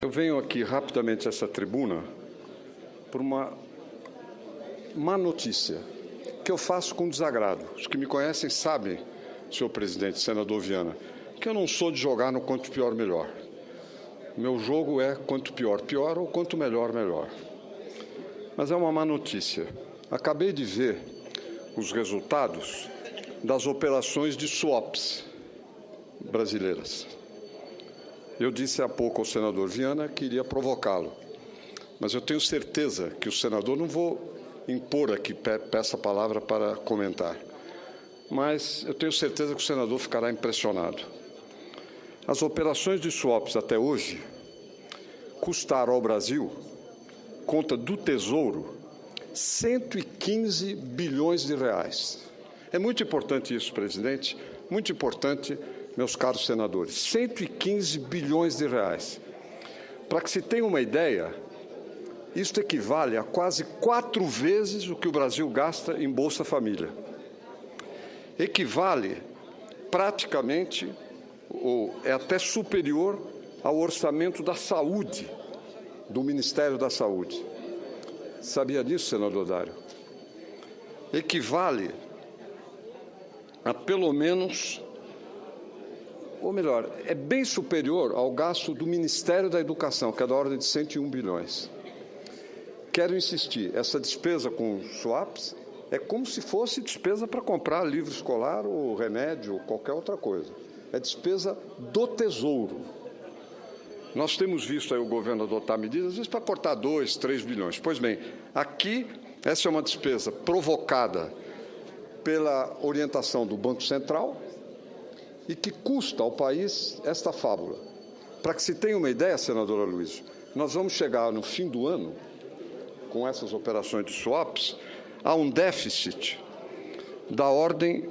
Eu venho aqui rapidamente a essa tribuna por uma má notícia que eu faço com desagrado. Os que me conhecem sabem, senhor presidente, senador Viana, que eu não sou de jogar no quanto pior, melhor. Meu jogo é quanto pior, pior ou quanto melhor, melhor. Mas é uma má notícia. Acabei de ver os resultados das operações de swaps brasileiras. Eu disse há pouco ao senador Viana que iria provocá-lo, mas eu tenho certeza que o senador, não vou impor aqui, peça a palavra para comentar, mas eu tenho certeza que o senador ficará impressionado. As operações de swaps até hoje custaram ao Brasil, conta do Tesouro, 115 bilhões de reais. É muito importante isso, presidente, muito importante, meus caros senadores, 115 bilhões de reais. Para que se tenha uma ideia, isto equivale a quase 4 vezes o que o Brasil gasta em Bolsa Família. Equivale praticamente, ou é até superior ao orçamento da saúde, do Ministério da Saúde. Sabia disso, senador Dário? Equivale a pelo menos, ou melhor, é bem superior ao gasto do Ministério da Educação, que é da ordem de 101 bilhões. Quero insistir, essa despesa com swaps é como se fosse despesa para comprar livro escolar ou remédio ou qualquer outra coisa. É despesa do Tesouro. Nós temos visto aí o governo adotar medidas, às vezes para cortar 2, 3 bilhões. Pois bem, aqui essa é uma despesa provocada pela orientação do Banco Central e que custa ao país esta fábula. Para que se tenha uma ideia, senadora Luiz, nós vamos chegar no fim do ano, com essas operações de swaps, a um déficit da ordem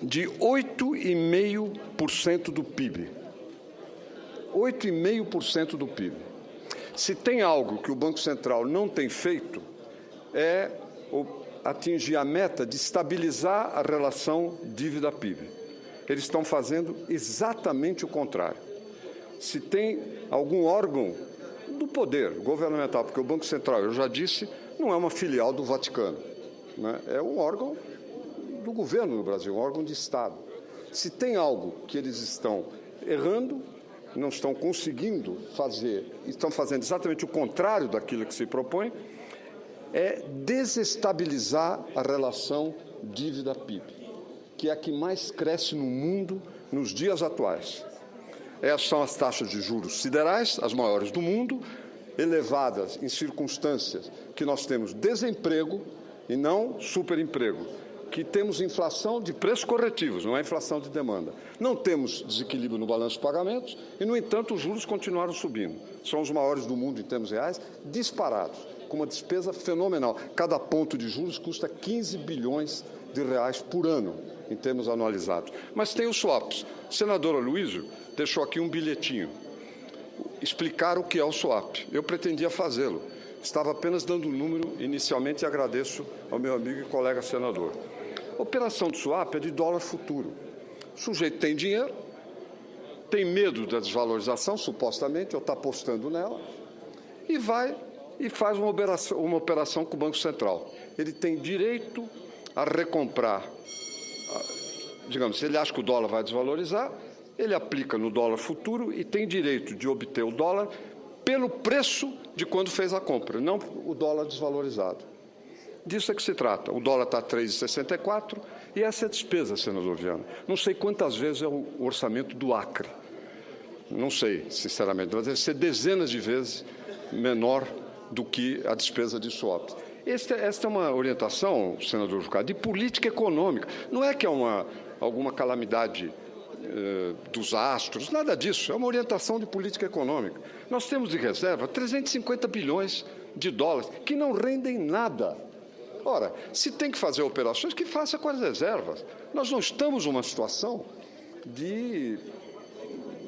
de 8,5% do PIB. 8,5% do PIB. Se tem algo que o Banco Central não tem feito, é atingir a meta de estabilizar a relação dívida-PIB. Eles estão fazendo exatamente o contrário. Se tem algum órgão do poder governamental, porque o Banco Central, eu já disse, não é uma filial do Vaticano, né? É um órgão do governo no Brasil, um órgão de Estado. Se tem algo que eles estão errando, não estão conseguindo fazer, estão fazendo exatamente o contrário daquilo que se propõe, é desestabilizar a relação dívida-PIB, que é a que mais cresce no mundo nos dias atuais. Essas são as taxas de juros siderais, as maiores do mundo, elevadas em circunstâncias que nós temos desemprego e não superemprego, que temos inflação de preços corretivos, não é inflação de demanda. Não temos desequilíbrio no balanço de pagamentos e, no entanto, os juros continuaram subindo. São os maiores do mundo em termos reais, disparados, com uma despesa fenomenal. Cada ponto de juros custa 15 bilhões de reais por ano, em termos anualizados. Mas tem os swaps. A senadora Luísio deixou aqui um bilhetinho, explicar o que é o swap. Eu pretendia fazê-lo. Estava apenas dando o número inicialmente e agradeço ao meu amigo e colega senador. A operação de swap é de dólar futuro. O sujeito tem dinheiro, tem medo da desvalorização, supostamente, ou está apostando nela, e vai e faz uma operação com o Banco Central. Ele tem direito a recomprar, digamos, se ele acha que o dólar vai desvalorizar, ele aplica no dólar futuro e tem direito de obter o dólar pelo preço de quando fez a compra, não o dólar desvalorizado. Disso é que se trata. O dólar está a 3,64 e essa é a despesa, senador Viana. Não sei quantas vezes é o orçamento do Acre. Não sei, sinceramente, mas deve ser dezenas de vezes menor do que a despesa de swaps. Esta é uma orientação, senador Jucá, de política econômica. Não é que é alguma calamidade dos astros, nada disso. É uma orientação de política econômica. Nós temos de reserva 350 bilhões de dólares, que não rendem nada. Ora, se tem que fazer operações, que faça com as reservas. Nós não estamos numa situação de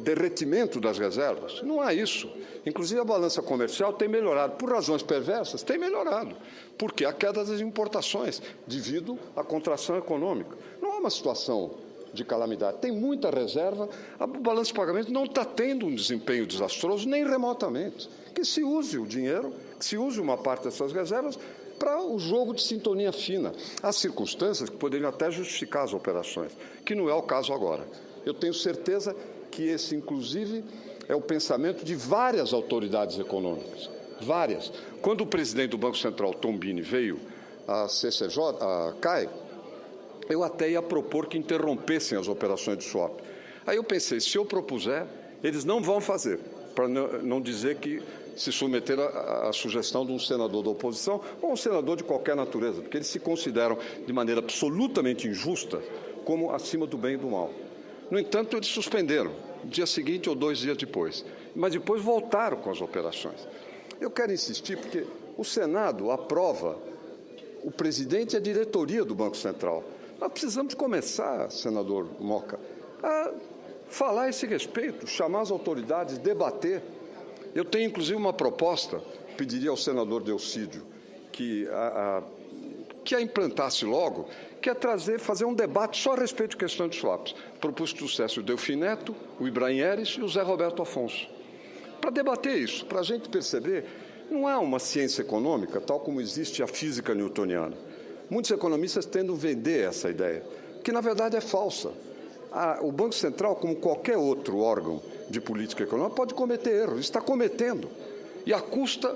derretimento das reservas. Não há isso. Inclusive, a balança comercial tem melhorado. Por razões perversas, tem melhorado. Porque a queda das importações, devido à contração econômica. Não há uma situação de calamidade. Tem muita reserva, o balanço de pagamento não está tendo um desempenho desastroso, nem remotamente. Que se use o dinheiro, que se use uma parte dessas reservas para o jogo de sintonia fina. Há circunstâncias que poderiam até justificar as operações, que não é o caso agora. Eu tenho certeza que esse, inclusive, é o pensamento de várias autoridades econômicas, várias. Quando o presidente do Banco Central, Tombini, veio à CCJ, à CAE, eu até ia propor que interrompessem as operações de swap. Aí eu pensei, se eu propuser, eles não vão fazer, para não dizer que se submeter à sugestão de um senador da oposição ou um senador de qualquer natureza, porque eles se consideram, de maneira absolutamente injusta, como acima do bem e do mal. No entanto, eles suspenderam, no dia seguinte ou 2 dias depois, mas depois voltaram com as operações. Eu quero insistir porque o Senado aprova o presidente e a diretoria do Banco Central. Nós precisamos começar, senador Moca, a falar a esse respeito, chamar as autoridades, debater. Eu tenho, inclusive, uma proposta, pediria ao senador Delcídio que a implantasse logo, que é fazer um debate só a respeito de questão de swaps. Propus que trouxesse o Delfim Neto, o Ibrahim Eres e o Zé Roberto Afonso. Para debater isso, para a gente perceber, não há uma ciência econômica, tal como existe a física newtoniana. Muitos economistas tentam vender essa ideia, que na verdade é falsa. O Banco Central, como qualquer outro órgão de política econômica, pode cometer erros, está cometendo, e à custa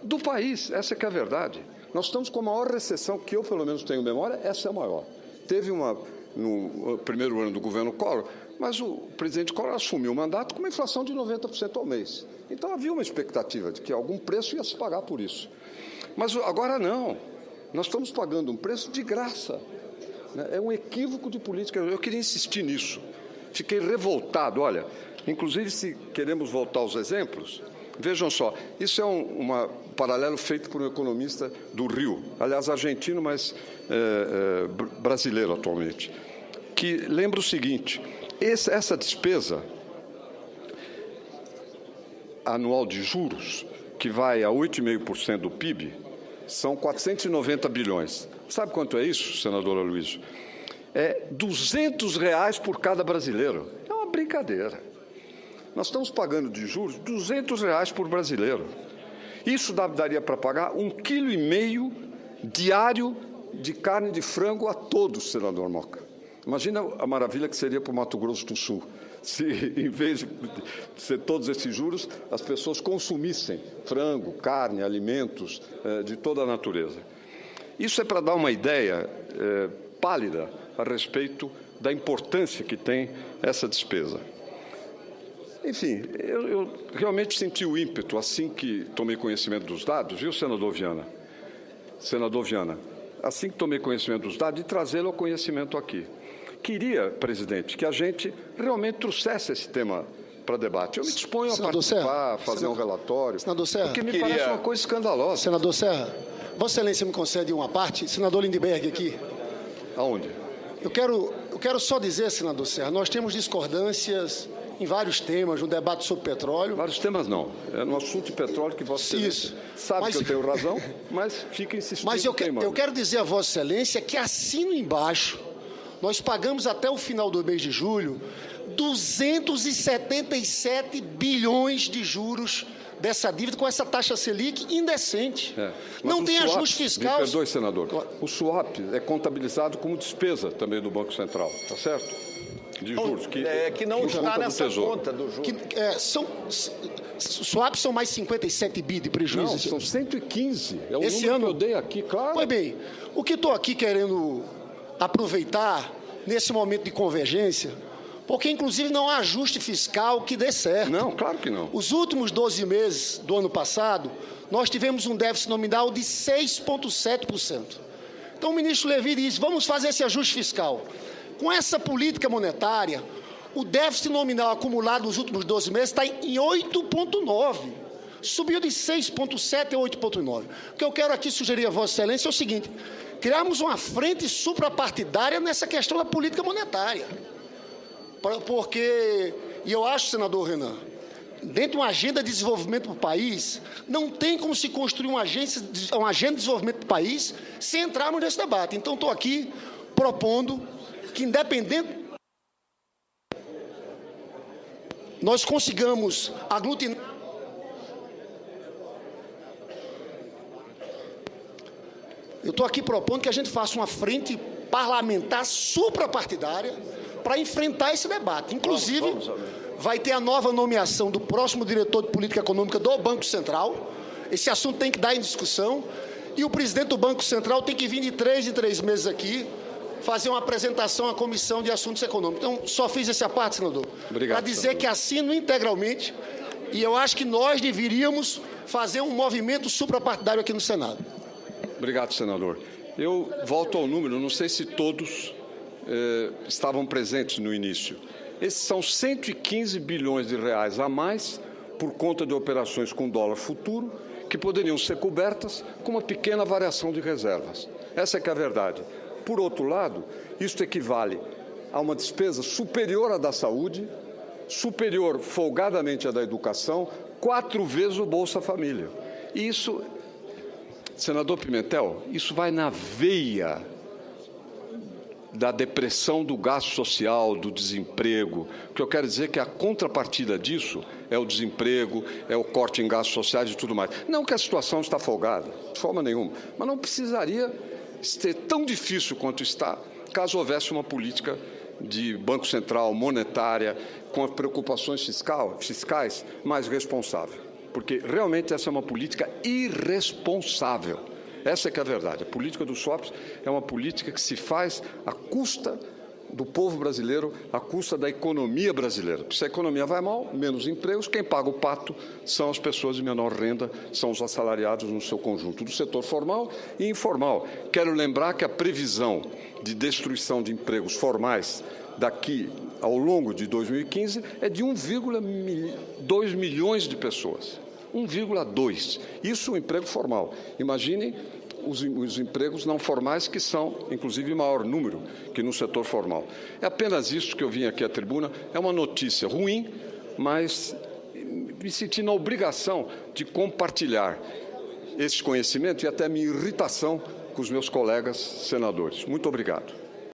do país, essa que é a verdade. Nós estamos com a maior recessão, que eu pelo menos tenho memória, essa é a maior. Teve uma no primeiro ano do governo Collor, mas o presidente Collor assumiu o mandato com uma inflação de 90% ao mês. Então havia uma expectativa de que algum preço ia se pagar por isso. Mas agora não. Nós estamos pagando um preço de graça. É um equívoco de política. Eu queria insistir nisso. Fiquei revoltado. Olha, inclusive, se queremos voltar aos exemplos, vejam só, isso é um paralelo feito por um economista do Rio, aliás, argentino, mas brasileiro atualmente, que lembra o seguinte: essa despesa anual de juros, que vai a 8,5% do PIB, são 490 bilhões. Sabe quanto é isso, senador Aloysio? É R$200 por cada brasileiro. É uma brincadeira. Nós estamos pagando de juros R$200 por brasileiro. Isso daria para pagar 1,5 kg diário de carne de frango a todos, senador Moca. Imagina a maravilha que seria para o Mato Grosso do Sul, se, em vez de ser todos esses juros, as pessoas consumissem frango, carne, alimentos de toda a natureza. Isso é para dar uma ideia pálida a respeito da importância que tem essa despesa. Enfim, eu realmente senti o ímpeto, assim que tomei conhecimento dos dados, viu, senador Viana? Senador Viana, assim que tomei conhecimento dos dados, de trazê-lo ao conhecimento aqui. Queria, presidente, que a gente realmente trouxesse esse tema para debate. Eu me disponho a participar, a fazer um relatório, senador Serra, porque me parece uma coisa escandalosa. Senador Serra, Vossa Excelência me concede uma parte. Senador Lindbergh aqui. Aonde? Eu quero só dizer, senador Serra, nós temos discordâncias em vários temas, no debate sobre petróleo. Vários temas não. É no assunto de petróleo que Vossa Excelência sabe que eu tenho razão, mas fica insistindo. Mas eu quero dizer a Vossa Excelência que assino embaixo. Nós pagamos até o final do mês de julho 277 bilhões de juros dessa dívida com essa taxa Selic indecente. Não tem ajuste fiscal. Me perdoe, senador. O swap é contabilizado como despesa também do Banco Central, tá certo? De juros. Que não está nessa conta do juros. Swaps são mais 57 bi de prejuízo. Não, são 115. É o esse número ano que eu dei aqui, claro. Pois bem, o que estou aqui querendo aproveitar nesse momento de convergência, porque inclusive não há ajuste fiscal que dê certo. Não, claro que não. Os últimos 12 meses do ano passado, nós tivemos um déficit nominal de 6,7%. Então o ministro Levi disse, vamos fazer esse ajuste fiscal. Com essa política monetária, o déficit nominal acumulado nos últimos 12 meses está em 8,9%. Subiu de 6,7% a 8,9%. O que eu quero aqui sugerir a Vossa Excelência é o seguinte: criarmos uma frente suprapartidária nessa questão da política monetária. Porque, e eu acho, senador Renan, dentro de uma agenda de desenvolvimento do país, não tem como se construir uma agenda de desenvolvimento do país sem entrarmos nesse debate. Então, estou aqui propondo que, independente, nós consigamos aglutinar. Eu estou aqui propondo que a gente faça uma frente parlamentar suprapartidária para enfrentar esse debate. Inclusive, vai ter a nova nomeação do próximo diretor de política econômica do Banco Central. Esse assunto tem que dar em discussão. E o presidente do Banco Central tem que vir de 3 em 3 meses aqui fazer uma apresentação à Comissão de Assuntos Econômicos. Então, só fiz essa parte, senador, para dizer senador, que assino integralmente, e eu acho que nós deveríamos fazer um movimento suprapartidário aqui no Senado. Obrigado, senador. Eu volto ao número, não sei se todos estavam presentes no início. Esses são 115 bilhões de reais a mais por conta de operações com dólar futuro, que poderiam ser cobertas com uma pequena variação de reservas. Essa é que é a verdade. Por outro lado, isso equivale a uma despesa superior à da saúde, superior folgadamente à da educação, 4 vezes o Bolsa Família. E isso, senador Pimentel, isso vai na veia da depressão do gasto social, do desemprego. O que eu quero dizer é que a contrapartida disso é o desemprego, é o corte em gastos sociais e tudo mais. Não que a situação está folgada, de forma nenhuma, mas não precisaria ser tão difícil quanto está, caso houvesse uma política de Banco Central, monetária, com preocupações fiscais mais responsável. Porque realmente essa é uma política irresponsável. Essa é que é a verdade. A política dos swaps é uma política que se faz à custa do povo brasileiro, à custa da economia brasileira. Porque se a economia vai mal, menos empregos, quem paga o pato são as pessoas de menor renda, são os assalariados no seu conjunto, do setor formal e informal. Quero lembrar que a previsão de destruição de empregos formais daqui ao longo de 2015 é de 1,2 milhões de pessoas. 1,2. Isso o emprego formal. Imaginem os empregos não formais, que são, inclusive, maior número que no setor formal. É apenas isso que eu vim aqui à tribuna. É uma notícia ruim, mas me senti na obrigação de compartilhar esse conhecimento e até minha irritação com os meus colegas senadores. Muito obrigado.